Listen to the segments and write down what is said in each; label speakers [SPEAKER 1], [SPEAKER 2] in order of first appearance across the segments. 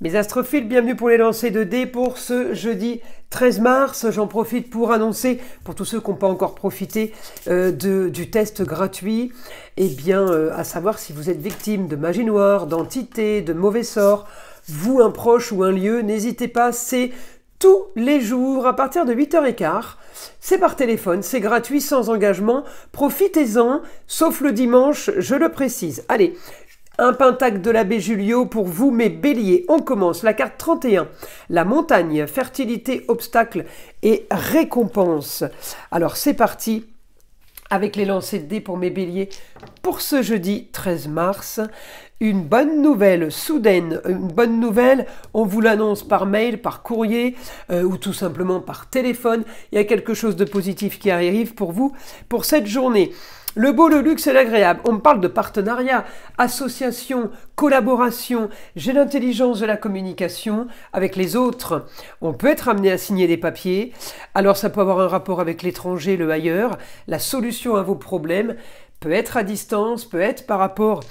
[SPEAKER 1] Mes astrophiles, bienvenue pour les lancers de dés pour ce jeudi 13 mars. J'en profite pour annoncer, pour tous ceux qui n'ont pas encore profité du test gratuit, à savoir si vous êtes victime de magie noire, d'entités, de mauvais sorts, vous, un proche ou un lieu, n'hésitez pas, c'est tous les jours à partir de 8h15. C'est par téléphone, c'est gratuit, sans engagement. Profitez-en, sauf le dimanche, je le précise. Allez, un pentacle de l'abbé Julio pour vous, mes béliers. On commence. La carte 31. La montagne, fertilité, obstacle et récompense. Alors, c'est parti avec les lancers de dés pour mes béliers pour ce jeudi 13 mars. Une bonne nouvelle soudaine, une bonne nouvelle, on vous l'annonce par mail, par courrier ou tout simplement par téléphone. Il y a quelque chose de positif qui arrive pour vous pour cette journée. Le beau, le luxe et l'agréable. On me parle de partenariat, association, collaboration. J'ai l'intelligence de la communication avec les autres. On peut être amené à signer des papiers. Alors ça peut avoir un rapport avec l'étranger, le ailleurs. La solution à vos problèmes peut être à distance, peut être par rapport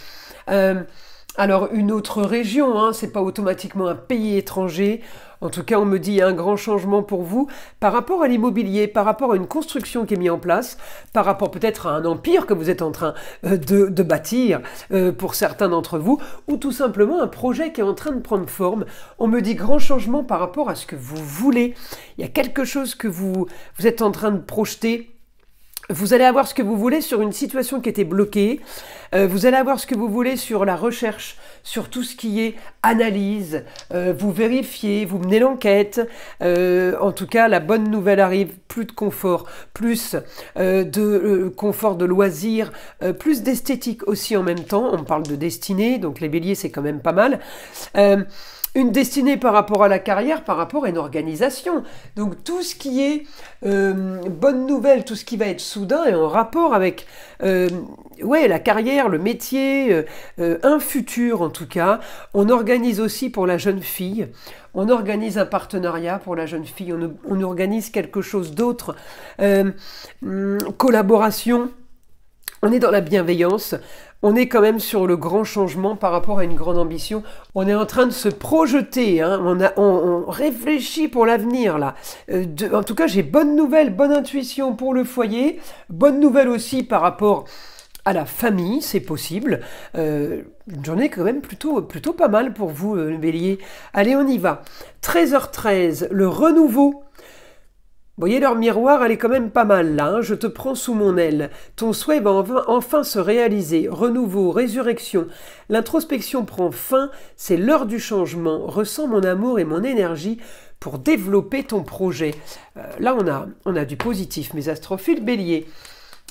[SPEAKER 1] alors une autre région, hein, c'est pas automatiquement un pays étranger. En tout cas, on me dit il y a un grand changement pour vous par rapport à l'immobilier, par rapport à une construction qui est mise en place, par rapport peut-être à un empire que vous êtes en train de bâtir pour certains d'entre vous, ou tout simplement un projet qui est en train de prendre forme. On me dit grand changement par rapport à ce que vous voulez. Il y a quelque chose que vous êtes en train de projeter. Vous allez avoir ce que vous voulez sur une situation qui était bloquée. Vous allez avoir ce que vous voulez sur la recherche, sur tout ce qui est analyse. Vous vérifiez, vous menez l'enquête. En tout cas, la bonne nouvelle arrive. Plus de confort, plus de confort de loisirs, plus d'esthétique aussi en même temps. On parle de destinée, donc les béliers, c'est quand même pas mal. Une destinée par rapport à la carrière, par rapport à une organisation. Donc tout ce qui est bonne nouvelle, tout ce qui va être soudain et en rapport avec la carrière, le métier, un futur en tout cas. On organise aussi pour la jeune fille, on organise un partenariat pour la jeune fille, on organise quelque chose d'autre, collaboration. On est dans la bienveillance, on est quand même sur le grand changement par rapport à une grande ambition. On est en train de se projeter, hein. On réfléchit pour l'avenir là. En tout cas, j'ai bonne nouvelle, bonne intuition pour le foyer, bonne nouvelle aussi par rapport à la famille, c'est possible. Une journée quand même plutôt pas mal pour vous, le bélier. Allez, on y va. 13h13, le renouveau. Vous voyez, leur miroir, elle est quand même pas mal là. Hein. Je te prends sous mon aile. Ton souhait va enfin se réaliser. Renouveau, résurrection. L'introspection prend fin. C'est l'heure du changement. Ressens mon amour et mon énergie pour développer ton projet. Là, on a du positif, mes astrophiles béliers.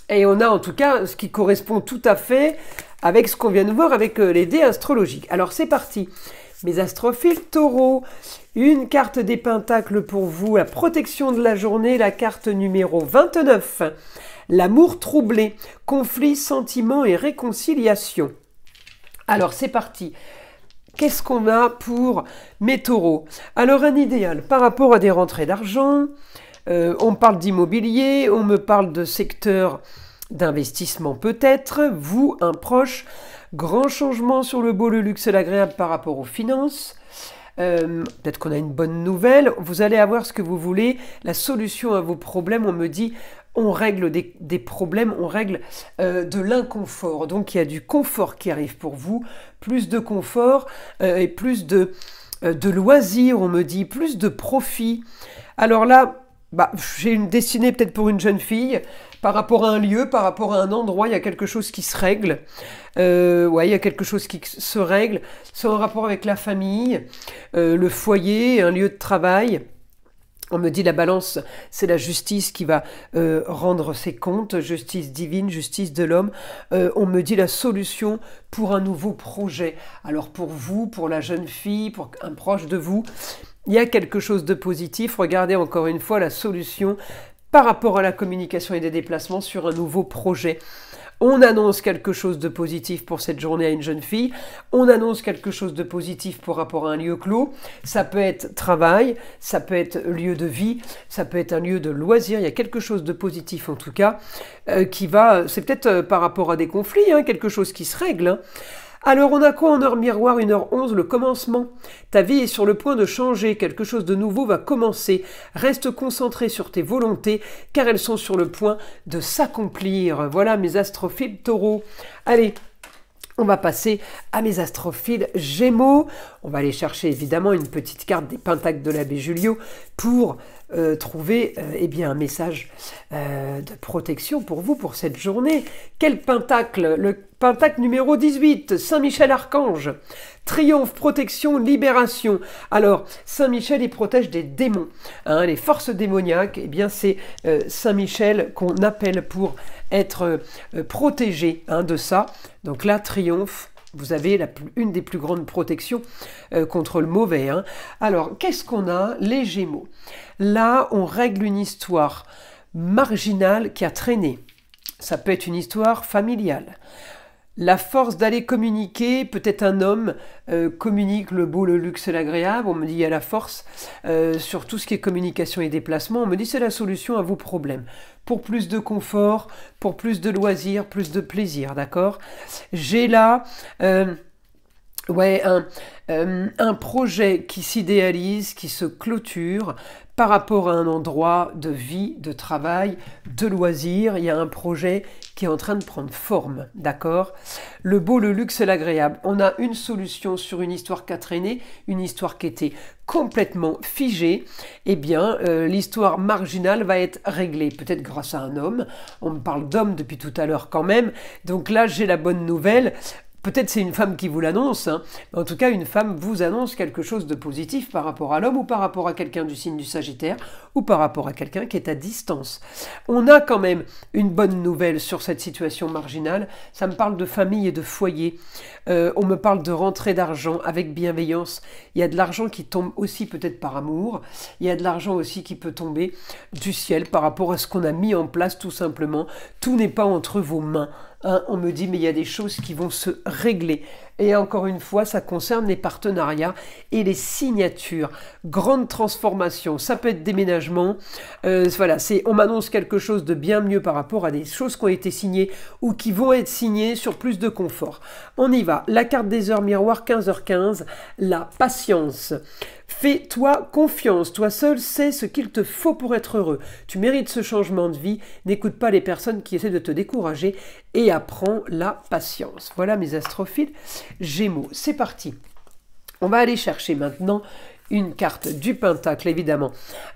[SPEAKER 1] Et on a en tout cas ce qui correspond tout à fait avec ce qu'on vient de voir avec les dés astrologiques. Alors, c'est parti. Mes astrophiles taureaux, une carte des pentacles pour vous, la protection de la journée, la carte numéro 29. L'amour troublé, conflit, sentiments et réconciliation. Alors c'est parti. Qu'est-ce qu'on a pour mes taureaux? Alors un idéal par rapport à des rentrées d'argent, on parle d'immobilier, on me parle de secteur d'investissement peut-être, vous, un proche. Grand changement sur le beau, le luxe et l'agréable par rapport aux finances. Peut-être qu'on a une bonne nouvelle. Vous allez avoir ce que vous voulez. La solution à vos problèmes, on me dit, on règle des problèmes, on règle de l'inconfort. Donc il y a du confort qui arrive pour vous. Plus de confort et plus de loisirs, on me dit. Plus de profit. Alors là, j'ai une destinée peut-être pour une jeune fille. Par rapport à un lieu, par rapport à un endroit, il y a quelque chose qui se règle. Il y a quelque chose qui se règle. C'est en rapport avec la famille, le foyer, un lieu de travail. On me dit la balance, c'est la justice qui va rendre ses comptes, justice divine, justice de l'homme. On me dit la solution pour un nouveau projet. Alors pour vous, pour la jeune fille, pour un proche de vous, il y a quelque chose de positif. Regardez encore une fois la solution par rapport à la communication et des déplacements sur un nouveau projet. On annonce quelque chose de positif pour cette journée à une jeune fille. On annonce quelque chose de positif par rapport à un lieu clos. Ça peut être travail, ça peut être lieu de vie, ça peut être un lieu de loisir. Il y a quelque chose de positif en tout cas qui va... C'est peut-être par rapport à des conflits, hein, quelque chose qui se règle. Hein. Alors on a quoi en heure miroir, 1h11, le commencement. Ta vie est sur le point de changer, quelque chose de nouveau va commencer. Reste concentré sur tes volontés, car elles sont sur le point de s'accomplir. Voilà mes astrophiles taureaux. Allez, on va passer à mes astrophiles Gémeaux. On va aller chercher évidemment une petite carte des Pentacles de l'abbé Julio pour trouver eh bien, un message de protection pour vous pour cette journée. Quel Pentacle? Le Pentacle numéro 18, Saint-Michel Archange. Triomphe, protection, libération. Alors, Saint-Michel, il protège des démons. Hein, les forces démoniaques, eh bien, c'est Saint-Michel qu'on appelle pour être protégé de ça. Donc là, triomphe. Vous avez une des plus grandes protections contre le mauvais. Hein. Alors, qu'est-ce qu'on a? Les Gémeaux. Là, on règle une histoire marginale qui a traîné. Ça peut être une histoire familiale. La force d'aller communiquer, peut-être un homme communique le beau, le luxe et l'agréable, on me dit il y a la force sur tout ce qui est communication et déplacement, on me dit c'est la solution à vos problèmes. Pour plus de confort, pour plus de loisirs, plus de plaisir, d'accord? J'ai là un projet qui s'idéalise, qui se clôture par rapport à un endroit de vie, de travail, de loisirs. Il y a un projet qui est en train de prendre forme, d'accord? Le beau, le luxe et l'agréable. On a une solution sur une histoire qui a traîné, une histoire qui était complètement figée. Eh bien, l'histoire marginale va être réglée, peut-être grâce à un homme. On me parle d'homme depuis tout à l'heure quand même. Donc là, j'ai la bonne nouvelle. Peut-être c'est une femme qui vous l'annonce, hein. En tout cas une femme vous annonce quelque chose de positif par rapport à l'homme ou par rapport à quelqu'un du signe du Sagittaire ou par rapport à quelqu'un qui est à distance. On a quand même une bonne nouvelle sur cette situation marginale, ça me parle de famille et de foyer, on me parle de rentrée d'argent avec bienveillance, il y a de l'argent qui tombe aussi peut-être par amour, il y a de l'argent aussi qui peut tomber du ciel par rapport à ce qu'on a mis en place tout simplement, tout n'est pas entre vos mains. Hein, on me dit mais il y a des choses qui vont se régler. Et encore une fois, ça concerne les partenariats et les signatures. Grande transformation, ça peut être déménagement. Voilà, on m'annonce quelque chose de bien mieux par rapport à des choses qui ont été signées ou qui vont être signées sur plus de confort. On y va. La carte des heures miroirs, 15h15, la patience. Fais-toi confiance, toi seul sais ce qu'il te faut pour être heureux. Tu mérites ce changement de vie, n'écoute pas les personnes qui essaient de te décourager et apprends la patience. Voilà mes astrophiles Gémeaux, c'est parti. On va aller chercher maintenant une carte du Pentacle, évidemment,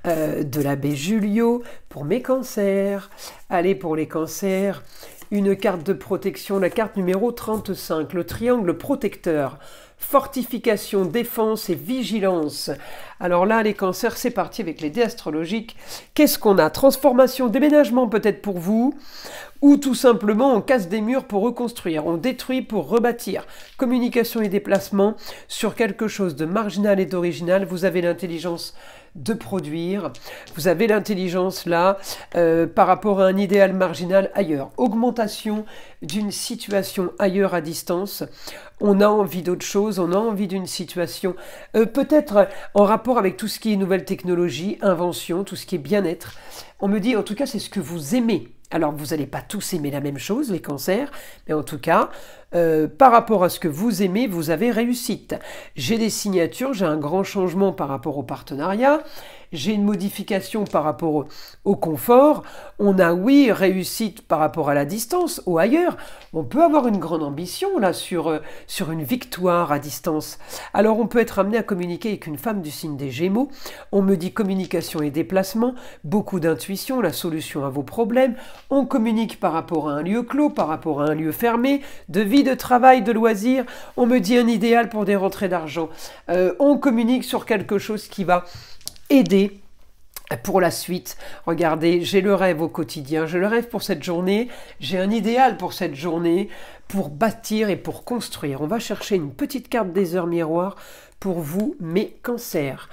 [SPEAKER 1] de l'abbé Julio pour mes cancers. Allez, pour les cancers, une carte de protection, la carte numéro 35, le triangle protecteur. Fortification, défense et vigilance. Alors là, les cancers, c'est parti avec les dés astrologiques. Qu'est-ce qu'on a? Transformation, déménagement peut-être pour vous, ou tout simplement on casse des murs pour reconstruire, on détruit pour rebâtir. Communication et déplacement sur quelque chose de marginal et d'original. Vous avez l'intelligence de produire, vous avez l'intelligence là par rapport à un idéal marginal ailleurs. Augmentation d'une situation ailleurs à distance. On a envie d'autre chose, on a envie d'une situation peut-être en rapport avec tout ce qui est nouvelle technologie, invention, tout ce qui est bien-être. On me dit en tout cas c'est ce que vous aimez. Alors vous n'allez pas tous aimer la même chose, les cancers, mais en tout cas, par rapport à ce que vous aimez, vous avez réussite. J'ai des signatures, j'ai un grand changement par rapport au partenariat, j'ai une modification par rapport au confort, on a oui réussite par rapport à la distance ou ailleurs, on peut avoir une grande ambition là sur une victoire à distance. Alors on peut être amené à communiquer avec une femme du signe des Gémeaux, on me dit communication et déplacement, beaucoup d'intuition, la solution à vos problèmes, on communique par rapport à un lieu clos, par rapport à un lieu fermé, de vie, de travail, de loisirs, on me dit un idéal pour des rentrées d'argent, on communique sur quelque chose qui va aider pour la suite. Regardez, j'ai le rêve au quotidien, j'ai le rêve pour cette journée, j'ai un idéal pour cette journée, pour bâtir et pour construire. On va chercher une petite carte des heures miroirs pour vous, mes cancers.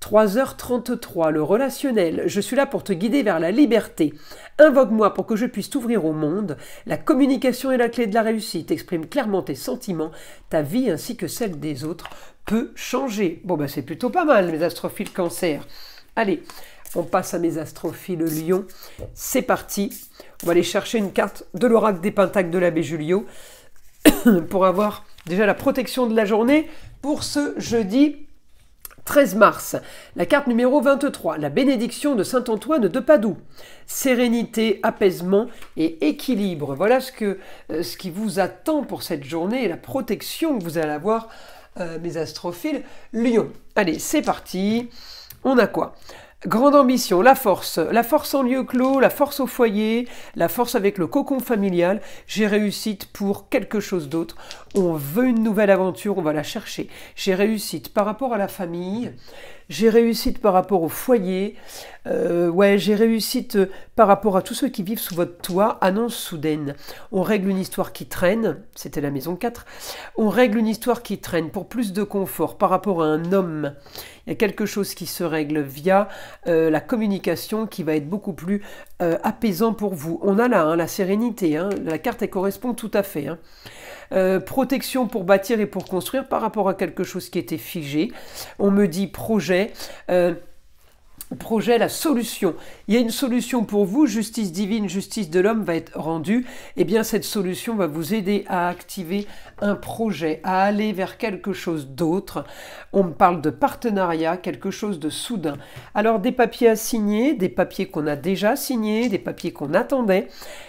[SPEAKER 1] 3h33, le relationnel. Je suis là pour te guider vers la liberté. Invoque-moi pour que je puisse t'ouvrir au monde. La communication est la clé de la réussite. Exprime clairement tes sentiments. Ta vie ainsi que celle des autres peut changer. Bon, ben c'est plutôt pas mal, mes astrophiles cancer. Allez, on passe à mes astrophiles lion. C'est parti. On va aller chercher une carte de l'oracle des Pentacles de l'abbé Julio. pour avoir déjà la protection de la journée pour ce jeudi 13 mars. La carte numéro 23, la bénédiction de Saint Antoine de Padoue. Sérénité, apaisement et équilibre. Voilà ce qui vous attend pour cette journée et la protection que vous allez avoir, mes astrophiles Lion. Allez, c'est parti. On a quoi ? Grande ambition, la force en lieu clos, la force au foyer, la force avec le cocon familial. J'ai réussite pour quelque chose d'autre. On veut une nouvelle aventure, on va la chercher. J'ai réussite par rapport à la famille. J'ai réussite par rapport au foyer. J'ai réussite par rapport à tous ceux qui vivent sous votre toit. Annonce soudaine. On règle une histoire qui traîne. C'était la maison 4. On règle une histoire qui traîne pour plus de confort par rapport à un homme. Il y a quelque chose qui se règle via la communication qui va être beaucoup plus apaisant pour vous. On a là la sérénité. La carte, elle correspond tout à fait. Protection pour bâtir et pour construire par rapport à quelque chose qui était figé. On me dit projet, la solution. Il y a une solution pour vous, justice divine, justice de l'homme va être rendue. Eh bien, cette solution va vous aider à activer un projet, à aller vers quelque chose d'autre. On me parle de partenariat, quelque chose de soudain. Alors, des papiers à signer, des papiers qu'on a déjà signés, des papiers qu'on attendait.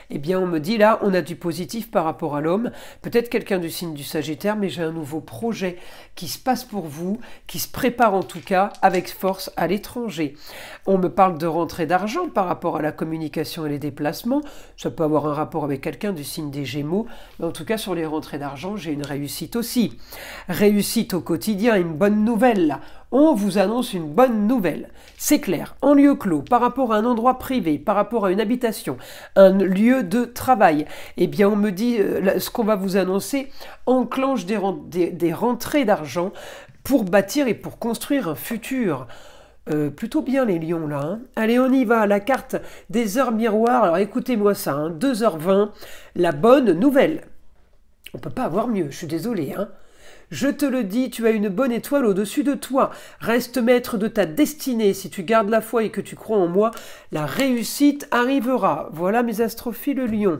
[SPEAKER 1] Eh bien, on me dit là, on a du positif par rapport à l'homme. Peut-être quelqu'un du signe du Sagittaire, mais j'ai un nouveau projet qui se passe pour vous, qui se prépare en tout cas avec force à l'étranger. On me parle de rentrée d'argent par rapport à la communication et les déplacements. Ça peut avoir un rapport avec quelqu'un du signe des Gémeaux, mais en tout cas sur les rentrées d'argent, j'ai une réussite aussi. Réussite au quotidien, une bonne nouvelle là. On vous annonce une bonne nouvelle. C'est clair, en lieu clos, par rapport à un endroit privé, par rapport à une habitation, un lieu de travail, eh bien on me dit, ce qu'on va vous annoncer enclenche des rentrées d'argent pour bâtir et pour construire un futur. Plutôt bien les lions là. Allez, on y va, la carte des heures miroirs. Alors écoutez-moi ça, 2h20, la bonne nouvelle. On peut pas avoir mieux, je suis désolé. Je te le dis, tu as une bonne étoile au-dessus de toi. Reste maître de ta destinée. Si tu gardes la foi et que tu crois en moi, la réussite arrivera. Voilà mes astrophiles lions.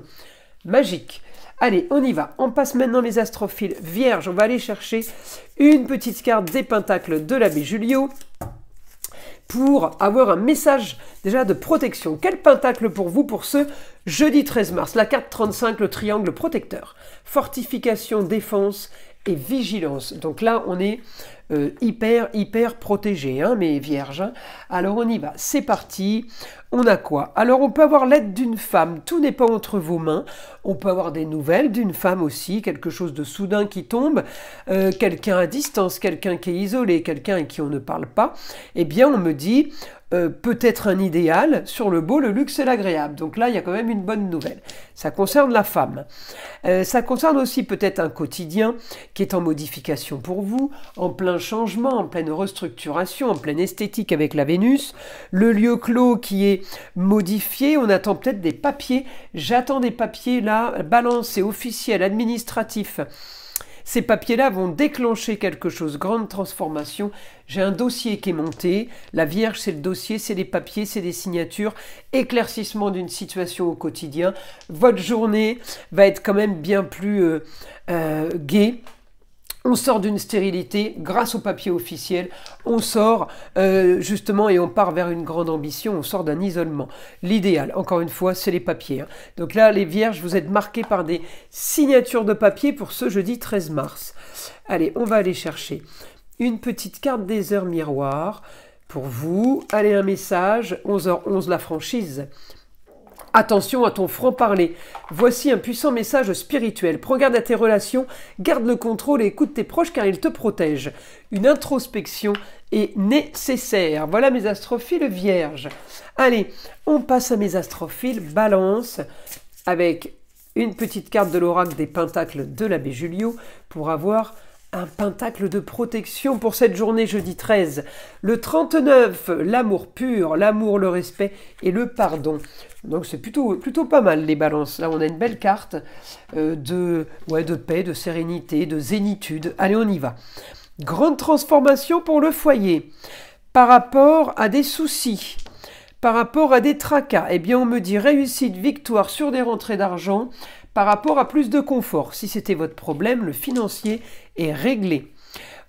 [SPEAKER 1] Magique. Allez, on y va. On passe maintenant mes astrophiles vierges. On va aller chercher une petite carte des pentacles de l'abbé Julio pour avoir un message déjà de protection. Quel pentacle pour vous pour ce jeudi 13 mars? La carte 35, le triangle protecteur. Fortification, défense et vigilance. Donc là, on est hyper protégé, mes vierges. Alors on y va, c'est parti. On a quoi? Alors on peut avoir l'aide d'une femme, tout n'est pas entre vos mains. On peut avoir des nouvelles d'une femme aussi, quelque chose de soudain qui tombe, quelqu'un à distance, quelqu'un qui est isolé, quelqu'un à qui on ne parle pas. Eh bien on me dit, peut-être un idéal sur le beau, le luxe et l'agréable. Donc là, il y a quand même une bonne nouvelle. Ça concerne la femme. Ça concerne aussi peut-être un quotidien qui est en modification pour vous, en plein changement, en pleine restructuration, en pleine esthétique avec la Vénus. Le lieu clos qui est modifié. On attend peut-être des papiers. J'attends des papiers là. Balance, c'est officiel, administratif. Ces papiers-là vont déclencher quelque chose, grande transformation. J'ai un dossier qui est monté. La Vierge, c'est le dossier, c'est des papiers, c'est des signatures. Éclaircissement d'une situation au quotidien. Votre journée va être quand même bien plus gaie. On sort d'une stérilité grâce au papier officiel, on sort justement et on part vers une grande ambition, on sort d'un isolement. L'idéal, encore une fois, c'est les papiers. Donc là, les vierges, vous êtes marqués par des signatures de papier pour ce jeudi 13 mars. Allez, on va aller chercher une petite carte des heures miroirs pour vous. Allez, un message, 11h11, la franchise. Attention à ton franc-parler. Voici un puissant message spirituel. Prends garde à tes relations, garde le contrôle et écoute tes proches car ils te protègent. Une introspection est nécessaire. Voilà mes astrophiles vierges. Allez, on passe à mes astrophiles balance avec une petite carte de l'oracle des pentacles de l'abbé Julio pour avoir un pentacle de protection pour cette journée jeudi 13. Le 39, l'amour pur, l'amour, le respect et le pardon. Donc c'est plutôt pas mal les balances. Là on a une belle carte de paix, de sérénité, de zénitude. Allez on y va. Grande transformation pour le foyer. Par rapport à des soucis, par rapport à des tracas, eh bien on me dit réussite, victoire sur des rentrées d'argent, par rapport à plus de confort. Si c'était votre problème, le financier est réglé.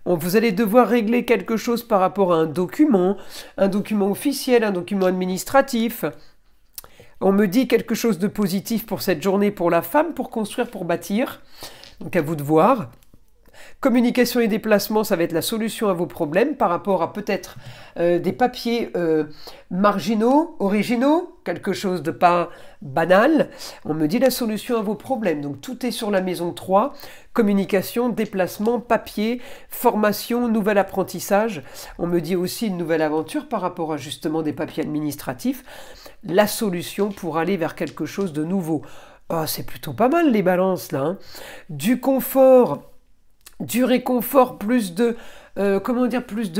[SPEAKER 1] Vous allez devoir régler quelque chose par rapport à un document officiel, un document administratif. On me dit quelque chose de positif pour cette journée pour la femme, pour construire, pour bâtir. Donc à vous de voir. Communication et déplacement, ça va être la solution à vos problèmes par rapport à peut-être des papiers marginaux, originaux, quelque chose de pas banal. On me dit la solution à vos problèmes. Donc tout est sur la maison 3. Communication, déplacement, papier, formation, nouvel apprentissage. On me dit aussi une nouvelle aventure par rapport à justement des papiers administratifs. La solution pour aller vers quelque chose de nouveau. Oh, c'est plutôt pas mal les balances là. Hein. Du confort. Du réconfort, plus de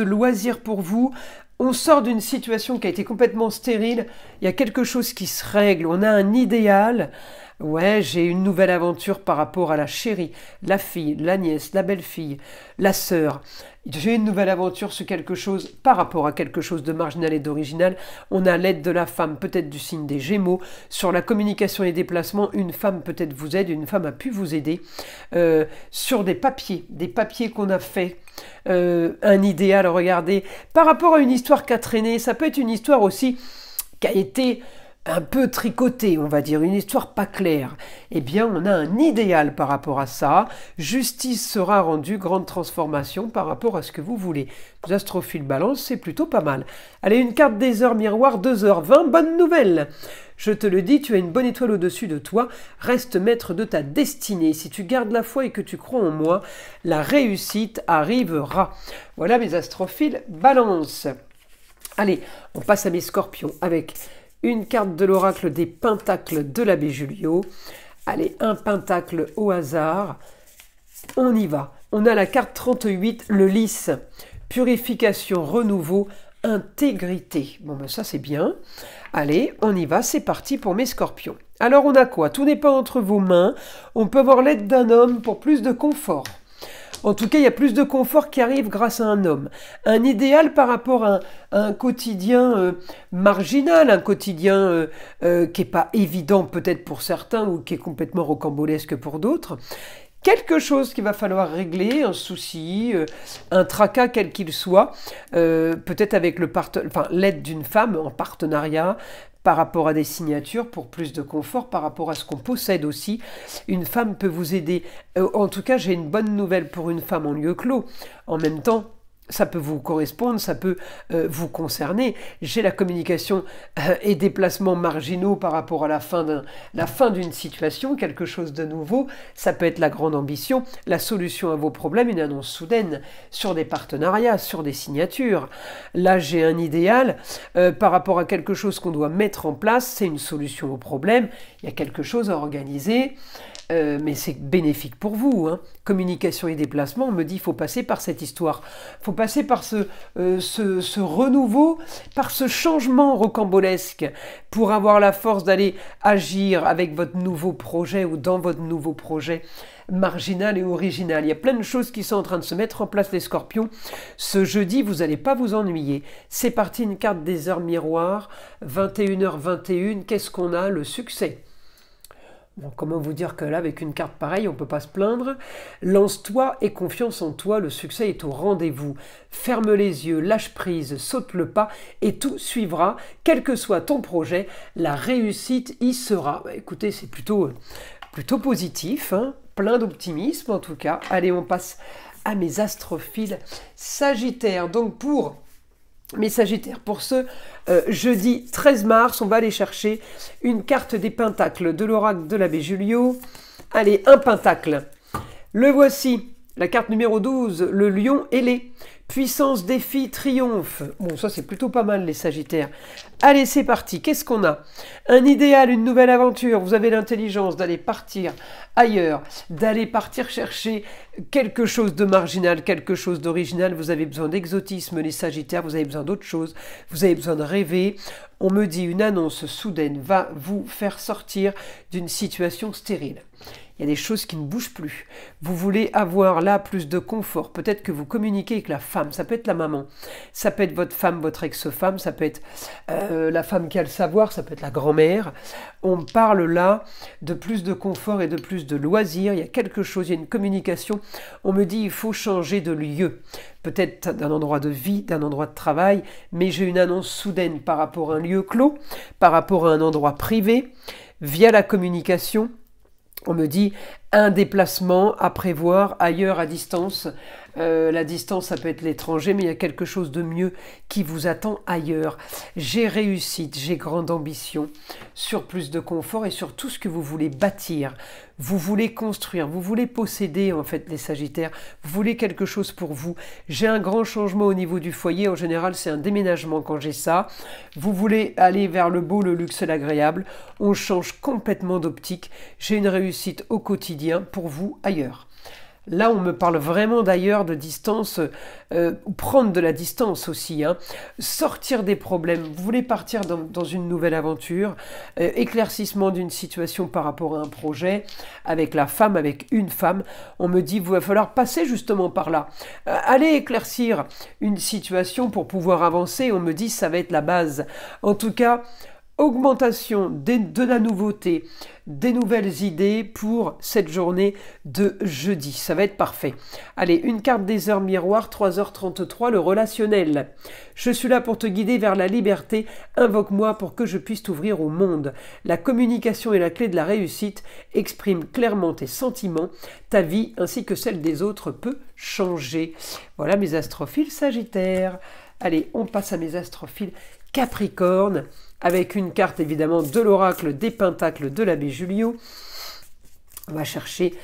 [SPEAKER 1] loisirs pour vous. On sort d'une situation qui a été complètement stérile. Il y a quelque chose qui se règle. On a un idéal. Ouais, j'ai une nouvelle aventure par rapport à la chérie, la fille, la nièce, la belle-fille, la sœur. J'ai une nouvelle aventure sur quelque chose par rapport à quelque chose de marginal et d'original. On a l'aide de la femme, peut-être du signe des Gémeaux. Sur la communication et déplacement, une femme peut-être vous aide, une femme a pu vous aider. Sur des papiers qu'on a fait. Un idéal, regardez. Par rapport à une histoire qui a traîné, ça peut être une histoire aussi qui a été un peu tricoté, on va dire, une histoire pas claire. Eh bien, on a un idéal par rapport à ça. Justice sera rendue, grande transformation par rapport à ce que vous voulez. Les astrophiles balance, c'est plutôt pas mal. Allez, une carte des heures miroir, 2h20, bonne nouvelle. Je te le dis, tu as une bonne étoile au-dessus de toi. Reste maître de ta destinée. Si tu gardes la foi et que tu crois en moi, la réussite arrivera. Voilà mes astrophiles balance. Allez, on passe à mes scorpions avec une carte de l'oracle des pentacles de l'abbé Julio. Allez, un pentacle au hasard. On y va. On a la carte 38, le lys. Purification, renouveau, intégrité. Bon, ben ça c'est bien. Allez, on y va. C'est parti pour mes scorpions. Alors on a quoi? Tout n'est pas entre vos mains. On peut avoir l'aide d'un homme pour plus de confort. En tout cas, il y a plus de confort qui arrive grâce à un homme. Un idéal par rapport à un quotidien marginal, un quotidien qui n'est pas évident peut-être pour certains ou qui est complètement rocambolesque pour d'autres. Quelque chose qu'il va falloir régler, un souci, un tracas quel qu'il soit, peut-être avec l'aide d'une femme en partenariat, par rapport à des signatures, pour plus de confort, par rapport à ce qu'on possède aussi. Une femme peut vous aider. En tout cas, j'ai une bonne nouvelle pour une femme en lieu clos. En même temps, ça peut vous correspondre, ça peut vous concerner. J'ai la communication et déplacements marginaux par rapport à la fin d'une situation, quelque chose de nouveau. Ça peut être la grande ambition, la solution à vos problèmes, une annonce soudaine sur des partenariats, sur des signatures. Là, j'ai un idéal par rapport à quelque chose qu'on doit mettre en place. C'est une solution au problème. Il y a quelque chose à organiser. Mais c'est bénéfique pour vous. Hein. Communication et déplacement, on me dit qu'il faut passer par cette histoire. Il faut passer par ce renouveau, par ce changement rocambolesque pour avoir la force d'aller agir avec votre nouveau projet ou dans votre nouveau projet marginal et original. Il y a plein de choses qui sont en train de se mettre en place, les scorpions. Ce jeudi, vous n'allez pas vous ennuyer. C'est parti, une carte des heures miroirs, 21h21. Qu'est-ce qu'on a? Le succès. Bon, comment vous dire que là, avec une carte pareille, on ne peut pas se plaindre. Lance-toi et confiance en toi, le succès est au rendez-vous. Ferme les yeux, lâche prise, saute le pas et tout suivra. Quel que soit ton projet, la réussite y sera. Bah, écoutez, c'est plutôt positif, hein, plein d'optimisme en tout cas. Allez, on passe à mes astrophiles Sagittaire. Donc pour mes Sagittaires, pour ce jeudi 13 mars, on va aller chercher une carte des pentacles de l'oracle de l'abbé Julio. Allez, un pentacle. Le voici, la carte numéro 12, le lion ailé. Puissance, défi, triomphe. Bon, ça c'est plutôt pas mal les Sagittaires. Allez, c'est parti. Qu'est-ce qu'on a? Un idéal, une nouvelle aventure. Vous avez l'intelligence d'aller partir ailleurs, d'aller partir chercher quelque chose de marginal, quelque chose d'original. Vous avez besoin d'exotisme, les Sagittaires. Vous avez besoin d'autre chose. Vous avez besoin de rêver. On me dit une annonce soudaine va vous faire sortir d'une situation stérile. il y a des choses qui ne bougent plus. Vous voulez avoir là plus de confort. Peut-être que vous communiquez avec la femme, ça peut être la maman, ça peut être votre femme, votre ex-femme, ça peut être la femme qui a le savoir, ça peut être la grand-mère. On parle là de plus de confort et de plus de loisirs. Il y a quelque chose, il y a une communication. On me dit il faut changer de lieu. Peut-être d'un endroit de vie, d'un endroit de travail, mais j'ai une annonce soudaine par rapport à un lieu clos, par rapport à un endroit privé, via la communication. On me dit un déplacement à prévoir ailleurs à distance. La distance, ça peut être l'étranger, mais il y a quelque chose de mieux qui vous attend ailleurs. J'ai réussite, j'ai grande ambition sur plus de confort et sur tout ce que vous voulez bâtir. Vous voulez construire, vous voulez posséder en fait les Sagittaires, vous voulez quelque chose pour vous. J'ai un grand changement au niveau du foyer, en général c'est un déménagement quand j'ai ça. Vous voulez aller vers le beau, le luxe, l'agréable. On change complètement d'optique. J'ai une réussite au quotidien pour vous ailleurs. Là, on me parle vraiment d'ailleurs de distance, prendre de la distance aussi, hein. Sortir des problèmes. Vous voulez partir dans une nouvelle aventure, éclaircissement d'une situation par rapport à un projet, avec la femme, avec une femme. On me dit, il va falloir passer justement par là. Allez éclaircir une situation pour pouvoir avancer. On me dit, ça va être la base. En tout cas, augmentation de la nouveauté, des nouvelles idées pour cette journée de jeudi. Ça va être parfait. Allez, une carte des heures miroirs, 3h33, le relationnel. Je suis là pour te guider vers la liberté. Invoque-moi pour que je puisse t'ouvrir au monde. La communication est la clé de la réussite. Exprime clairement tes sentiments. Ta vie ainsi que celle des autres peut changer. Voilà mes astrophiles Sagittaires. Allez, on passe à mes astrophiles Capricorne, avec une carte évidemment de l'oracle des Pentacles de l'abbé Julio. On va chercher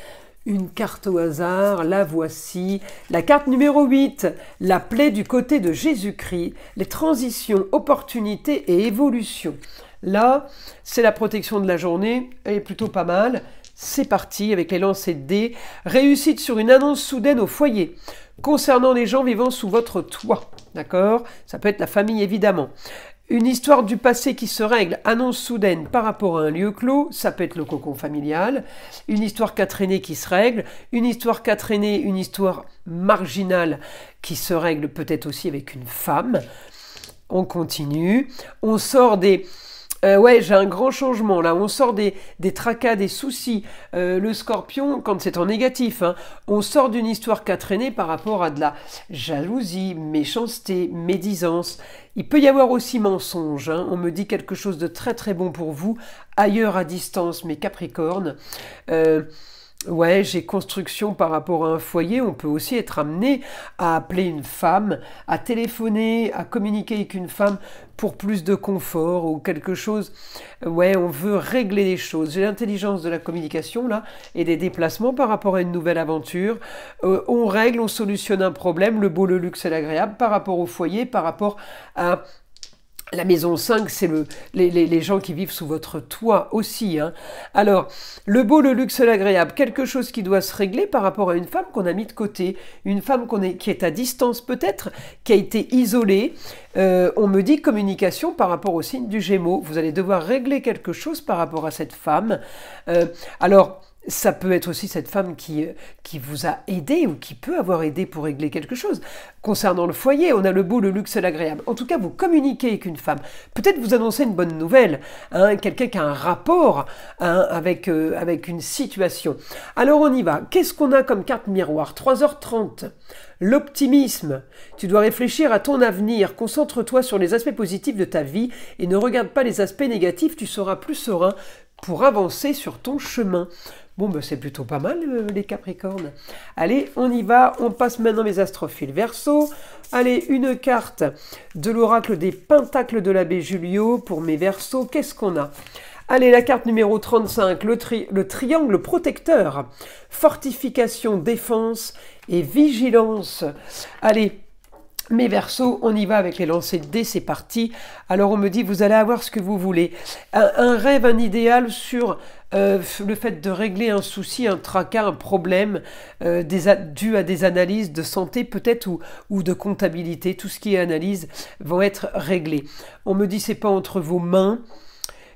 [SPEAKER 1] une carte au hasard, la voici. La carte numéro 8, la plaie du côté de Jésus-Christ, les transitions, opportunités et évolutions. Là, c'est la protection de la journée, elle est plutôt pas mal. C'est parti avec les lancers de dés. Réussite sur une annonce soudaine au foyer, concernant les gens vivant sous votre toit. D'accord? Ça peut être la famille évidemment. Une histoire du passé qui se règle, annonce soudaine par rapport à un lieu clos, ça peut être le cocon familial. Une histoire qu'a traîné qui se règle, une histoire qu'a traîné, une histoire marginale qui se règle peut-être aussi avec une femme. On continue, on sort des... ouais, j'ai un grand changement là, on sort des tracas, des soucis. Le Scorpion, quand c'est en négatif, hein, on sort d'une histoire qu'a traîné par rapport à de la jalousie, méchanceté, médisance. Il peut y avoir aussi mensonge, hein. On me dit quelque chose de très très bon pour vous, ailleurs à distance, mes Capricornes. Ouais, j'ai construction par rapport à un foyer. On peut aussi être amené à appeler une femme, à téléphoner, à communiquer avec une femme pour plus de confort ou quelque chose. Ouais, on veut régler les choses. J'ai l'intelligence de la communication là et des déplacements par rapport à une nouvelle aventure. On règle, on solutionne un problème, le beau, le luxe et l'agréable par rapport au foyer, par rapport à... La maison 5, c'est les gens qui vivent sous votre toit aussi, hein. Alors, le beau, le luxe, l'agréable, quelque chose qui doit se régler par rapport à une femme qu'on a mis de côté, une femme qui est à distance peut-être, qui a été isolée. On me dit communication par rapport au signe du Gémeaux. Vous allez devoir régler quelque chose par rapport à cette femme. Alors, ça peut être aussi cette femme qui vous a aidé ou qui peut avoir aidé pour régler quelque chose. Concernant le foyer, on a le beau, le luxe et l'agréable. En tout cas, vous communiquez avec une femme. Peut-être vous annoncez une bonne nouvelle, hein, quelqu'un qui a un rapport, hein, avec une situation. Alors on y va. Qu'est-ce qu'on a comme carte miroir? 3h30. L'optimisme. Tu dois réfléchir à ton avenir. Concentre-toi sur les aspects positifs de ta vie et ne regarde pas les aspects négatifs. Tu seras plus serein pour avancer sur ton chemin. Bon, ben c'est plutôt pas mal, les Capricornes. Allez, on y va. On passe maintenant mes astrophiles Verseau. Allez, une carte de l'oracle des Pentacles de l'abbé Julio pour mes Verseaux. Qu'est-ce qu'on a? Allez, la carte numéro 35, le triangle protecteur. Fortification, défense et vigilance. Allez, mes Verseaux, on y va avec les lancers de dés, c'est parti. Alors on me dit, vous allez avoir ce que vous voulez. Un rêve, un idéal sur le fait de régler un souci, un tracas, un problème dû à des analyses de santé peut-être ou de comptabilité. Tout ce qui est analyse vont être réglés. On me dit, c'est pas entre vos mains.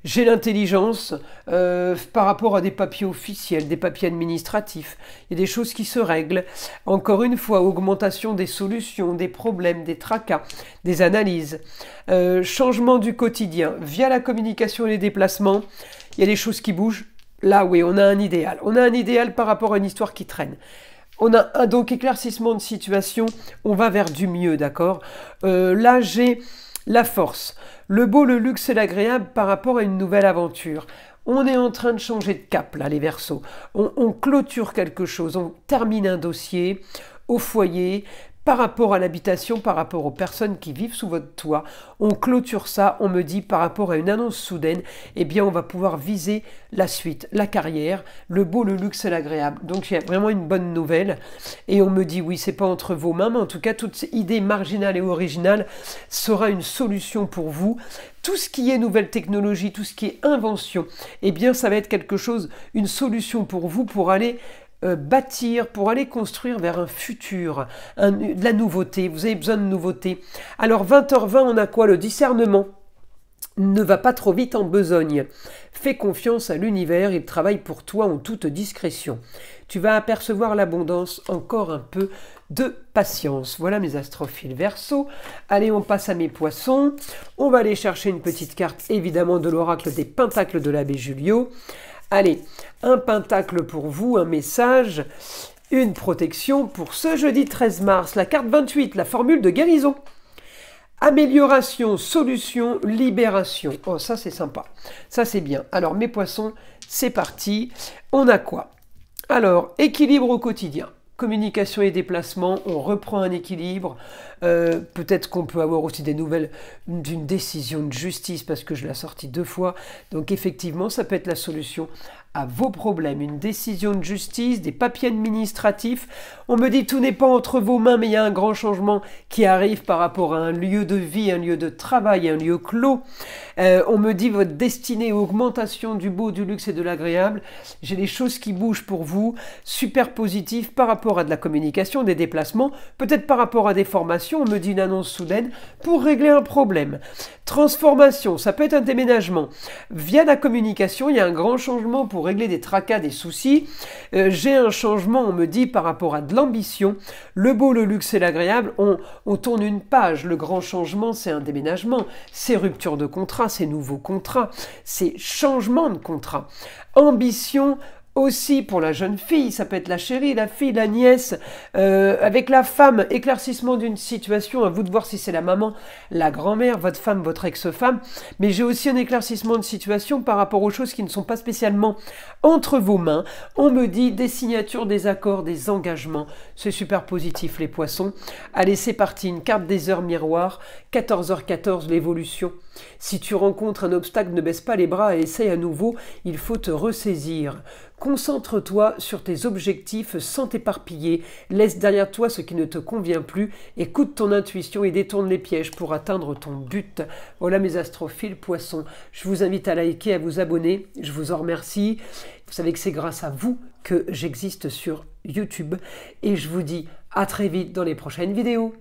[SPEAKER 1] J'ai l'intelligence par rapport à des papiers officiels, des papiers administratifs. Il y a des choses qui se règlent. Encore une fois, augmentation des solutions, des problèmes, des tracas, des analyses. Changement du quotidien via la communication et les déplacements. Il y a des choses qui bougent. Là, oui, on a un idéal. On a un idéal par rapport à une histoire qui traîne. On a donc éclaircissement de situation. On va vers du mieux, d'accord. Là, j'ai la force. Le beau, le luxe et l'agréable par rapport à une nouvelle aventure. On est en train de changer de cap, là, les Verseaux. On clôture quelque chose, on termine un dossier au foyer, par rapport à l'habitation, par rapport aux personnes qui vivent sous votre toit. On clôture ça, on me dit, par rapport à une annonce soudaine, eh bien, on va pouvoir viser la suite, la carrière, le beau, le luxe et l'agréable. Donc, il y a vraiment une bonne nouvelle. Et on me dit, oui, c'est pas entre vos mains, mais en tout cas, toute idée marginale et originale sera une solution pour vous. Tout ce qui est nouvelle technologie, tout ce qui est invention, eh bien, ça va être quelque chose, une solution pour vous pour aller bâtir, pour aller construire vers un futur, de la nouveauté. Vous avez besoin de nouveauté. Alors 20h20, on a quoi? Le discernement. Ne va pas trop vite en besogne. Fais confiance à l'univers, il travaille pour toi en toute discrétion. Tu vas apercevoir l'abondance, encore un peu de patience. Voilà mes astrophiles Verseau. Allez, on passe à mes poissons. On va aller chercher une petite carte, évidemment, de l'oracle des pentacles de l'abbé Julio. Allez, un pentacle pour vous, un message, une protection pour ce jeudi 13 mars. La carte 28, la formule de guérison. Amélioration, solution, libération. Oh, ça c'est sympa. Ça c'est bien. Alors mes poissons, c'est parti. On a quoi? Alors, équilibre au quotidien. Communication et déplacement, on reprend un équilibre. Peut-être qu'on peut avoir aussi des nouvelles d'une décision de justice parce que je l'ai sortie 2 fois. Donc effectivement, ça peut être la solution à vos problèmes. Une décision de justice, des papiers administratifs. On me dit tout n'est pas entre vos mains, mais il y a un grand changement qui arrive par rapport à un lieu de vie, un lieu de travail, un lieu clos. On me dit votre destinée, augmentation du beau, du luxe et de l'agréable. J'ai des choses qui bougent pour vous, super positives par rapport à de la communication, des déplacements, peut-être par rapport à des formations. On me dit une annonce soudaine pour régler un problème. Transformation, ça peut être un déménagement. Via la communication, il y a un grand changement pour régler des tracas, des soucis. J'ai un changement, on me dit, par rapport à de l'ambition. Le beau, le luxe et l'agréable, on tourne une page. Le grand changement, c'est un déménagement. C'est rupture de contrat, c'est nouveau contrat, c'est changement de contrat. Ambition, aussi pour la jeune fille, ça peut être la chérie, la fille, la nièce, avec la femme, éclaircissement d'une situation, à vous de voir si c'est la maman, la grand-mère, votre femme, votre ex-femme, mais j'ai aussi un éclaircissement de situation par rapport aux choses qui ne sont pas spécialement entre vos mains. On me dit des signatures, des accords, des engagements, c'est super positif les poissons. Allez, c'est parti, une carte des heures miroirs, 14h14, l'évolution. Si tu rencontres un obstacle, ne baisse pas les bras et essaye à nouveau, il faut te ressaisir. Concentre-toi sur tes objectifs sans t'éparpiller, laisse derrière toi ce qui ne te convient plus, écoute ton intuition et détourne les pièges pour atteindre ton but. Voilà mes astrophiles poissons. Je vous invite à liker, à vous abonner, je vous en remercie. Vous savez que c'est grâce à vous que j'existe sur YouTube et je vous dis à très vite dans les prochaines vidéos.